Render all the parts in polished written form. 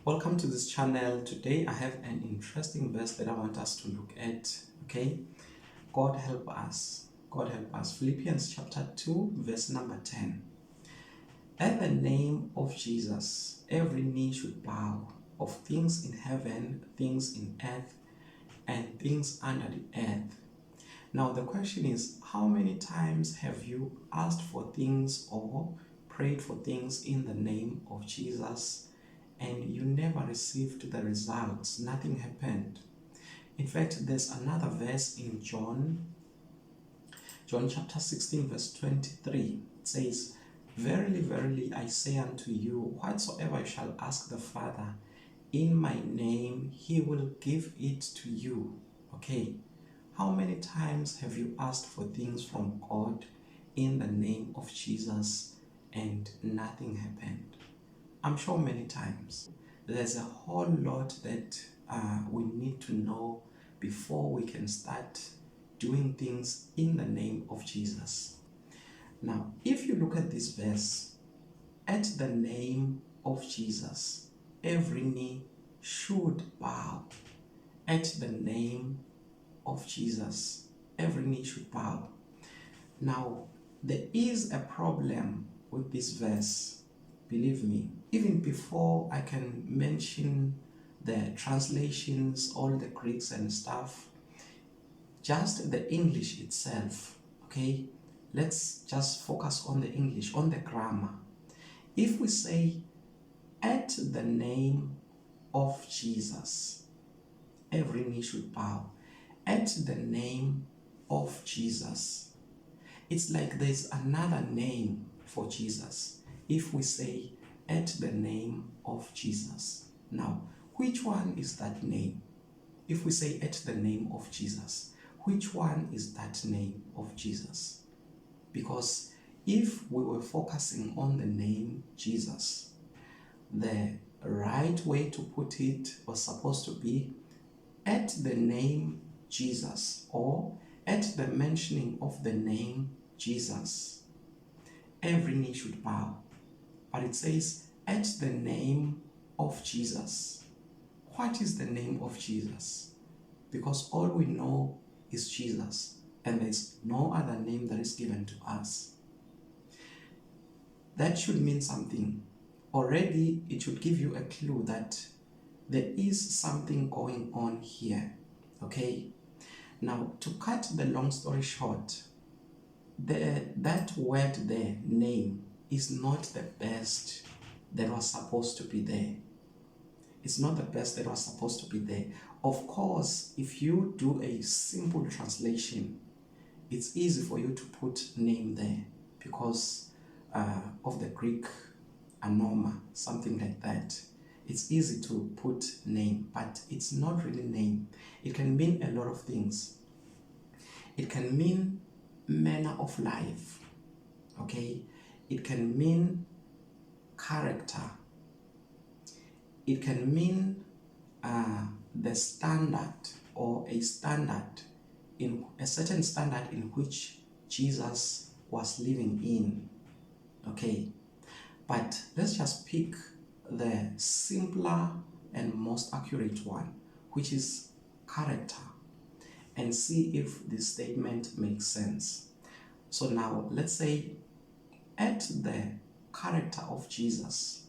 Welcome to this channel. Today I have an interesting verse that I want us to look at. Okay, God help us. God help us. Philippians chapter 2 verse number 10. At the name of Jesus, every knee should bow, of things in heaven, things in earth, and things under the earth. Now the question is, how many times have you asked for things or prayed for things in the name of Jesus and you never received the results? Nothing happened. In fact, there's another verse in John chapter 16 verse 23. It says, "Verily, verily, I say unto you, whatsoever you shall ask the Father in my name, he will give it to you." Okay, how many times have you asked for things from God in the name of Jesus and nothing happened? I'm sure many times. There's a whole lot that we need to know before we can start doing things in the name of Jesus. Now, if you look at this verse, at the name of Jesus, every knee should bow. At the name of Jesus, every knee should bow. Now, there is a problem with this verse. Believe me, even before I can mention the translations, all the Greeks and stuff, just the English itself, okay? Let's just focus on the English, on the grammar. If we say, at the name of Jesus, every knee should bow. At the name of Jesus, it's like there's another name for Jesus. If we say, at the name of Jesus. Now, which one is that name? If we say, at the name of Jesus, which one is that name of Jesus? Because if we were focusing on the name Jesus, the right way to put it was supposed to be, at the name Jesus, or at the mentioning of the name Jesus, every knee should bow. But it says, at the name of Jesus. What is the name of Jesus? Because all we know is Jesus, and there's no other name that is given to us. That should mean something. Already, it should give you a clue that there is something going on here. Okay? Now, to cut the long story short, that word there, name, is not the best that was supposed to be there. It's not the best that was supposed to be there. Of course, if you do a simple translation, it's easy for you to put name there because of the Greek anoma, something like that. It's easy to put name, but it's not really name. It can mean a lot of things. It can mean manner of life, okay? It can mean character. It can mean the standard, or a standard, in a certain standard in which Jesus was living in. Okay, but let's just pick the simpler and most accurate one, which is character, and see if this statement makes sense. So now let's say, at the character of Jesus,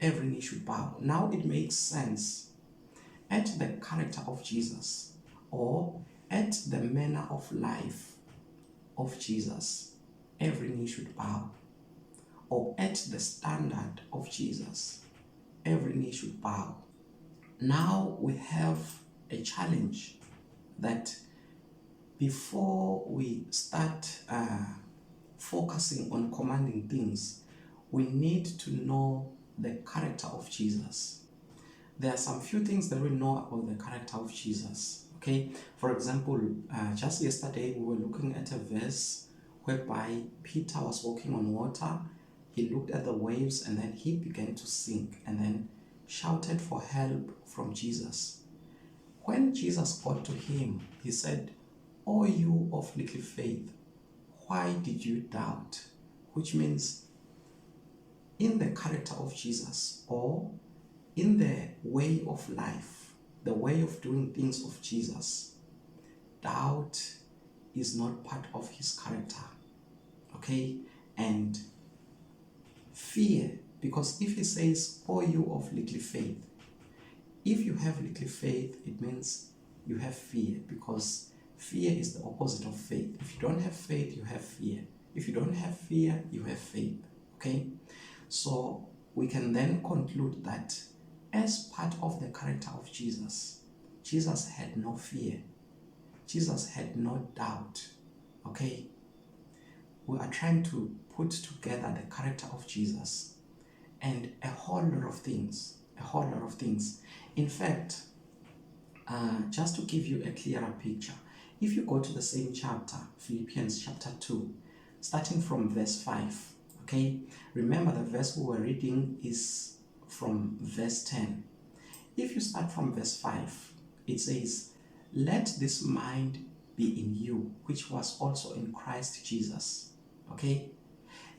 every knee should bow. Now it makes sense. At the character of Jesus, or at the manner of life of Jesus, every knee should bow. Or at the standard of Jesus, every knee should bow. Now we have a challenge that before we start focusing on commanding things, we need to know the character of Jesus. There are some few things that we know about the character of Jesus. Okay, for example, just yesterday we were looking at a verse whereby Peter was walking on water. He looked at the waves and then he began to sink and then shouted for help from Jesus. When Jesus got to him, he said, "O you of little faith, why did you doubt?" Which means, in the character of Jesus, or in the way of life, the way of doing things of Jesus, doubt is not part of his character. Okay? And fear, because if he says, "Oh, you of little faith," if you have little faith, it means you have fear, because fear is the opposite of faith. If you don't have faith, you have fear. If you don't have fear, you have faith. Okay? So we can then conclude that as part of the character of Jesus, Jesus had no fear. Jesus had no doubt. Okay? We are trying to put together the character of Jesus and a whole lot of things. In fact, just to give you a clearer picture, if you go to the same chapter, Philippians chapter 2, starting from verse 5, okay? Remember the verse we were reading is from verse 10. If you start from verse 5, it says, "Let this mind be in you, which was also in Christ Jesus." Okay?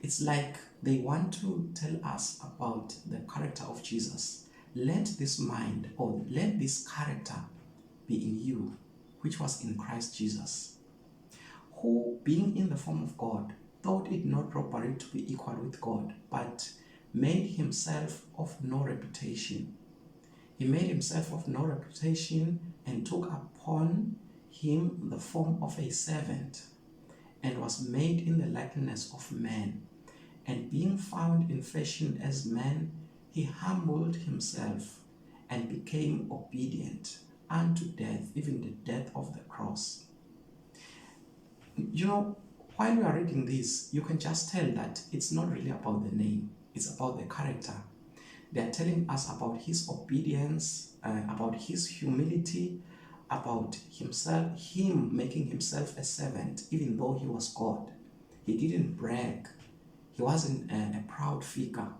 It's like they want to tell us about the character of Jesus. Let this mind, or let this character be in you, which was in Christ Jesus, who, being in the form of God, thought it not robbery to be equal with God, but made himself of no reputation. He made himself of no reputation and took upon him the form of a servant, and was made in the likeness of man. And being found in fashion as man, he humbled himself and became obedient unto death, even the death of the cross. You know, while we are reading this, you can just tell that it's not really about the name, it's about the character. They are telling us about his obedience, about his humility, about himself, him making himself a servant, even though he was God. He didn't brag. He wasn't a proud figure.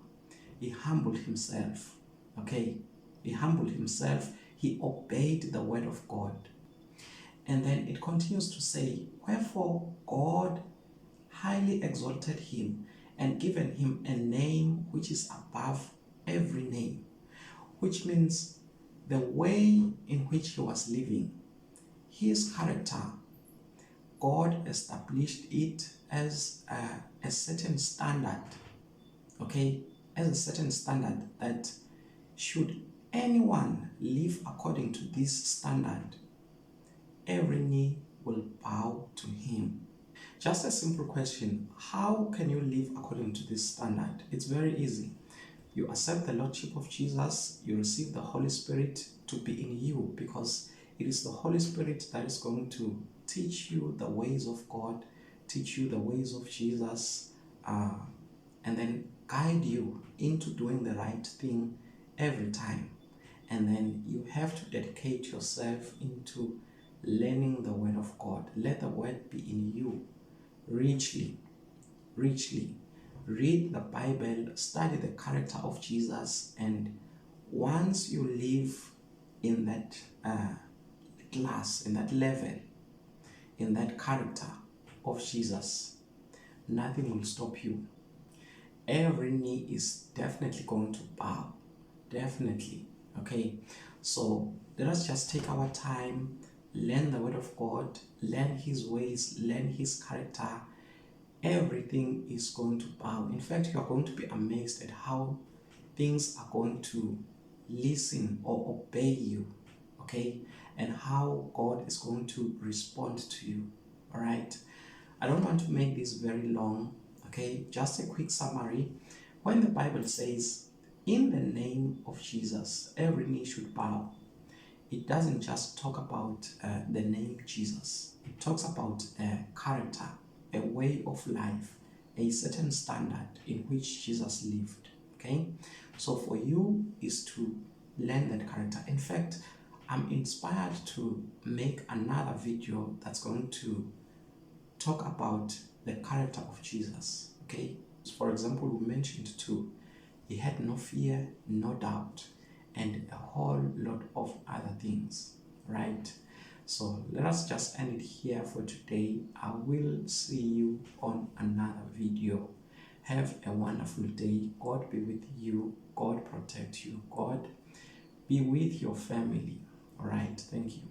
He humbled himself. Okay? He humbled himself. He obeyed the word of God. And then it continues to say, "Wherefore God highly exalted him and given him a name which is above every name," which means the way in which he was living, his character, God established it as a certain standard, okay, as a certain standard that should anyone live according to this standard, every knee will bow to him. Just a simple question: how can you live according to this standard? It's very easy. You accept the Lordship of Jesus, you receive the Holy Spirit to be in you, because it is the Holy Spirit that is going to teach you the ways of God, teach you the ways of Jesus, and then guide you into doing the right thing every time. And then you have to dedicate yourself into learning the Word of God. Let the Word be in you richly. Read the Bible, study the character of Jesus, and once you live in that class, in that level, in that character of Jesus, nothing will stop you. Every knee is definitely going to bow. Definitely. Okay? So let us just take our time, learn the Word of God, learn His ways, learn His character. Everything is going to bow. In fact, you are going to be amazed at how things are going to listen or obey you, okay? And how God is going to respond to you, all right? I don't want to make this very long, okay? Just a quick summary. When the Bible says, "In the name of Jesus, every knee should bow," it doesn't just talk about the name Jesus. It talks about a character, a way of life, a certain standard in which Jesus lived, okay? So for you is to learn that character. In fact, I'm inspired to make another video that's going to talk about the character of Jesus, okay? So for example, we mentioned two. He had no fear, no doubt, and a whole lot of other things, right? So let us just end it here for today. I will see you on another video. Have a wonderful day. God be with you. God protect you. God Be with your family. All right. Thank you.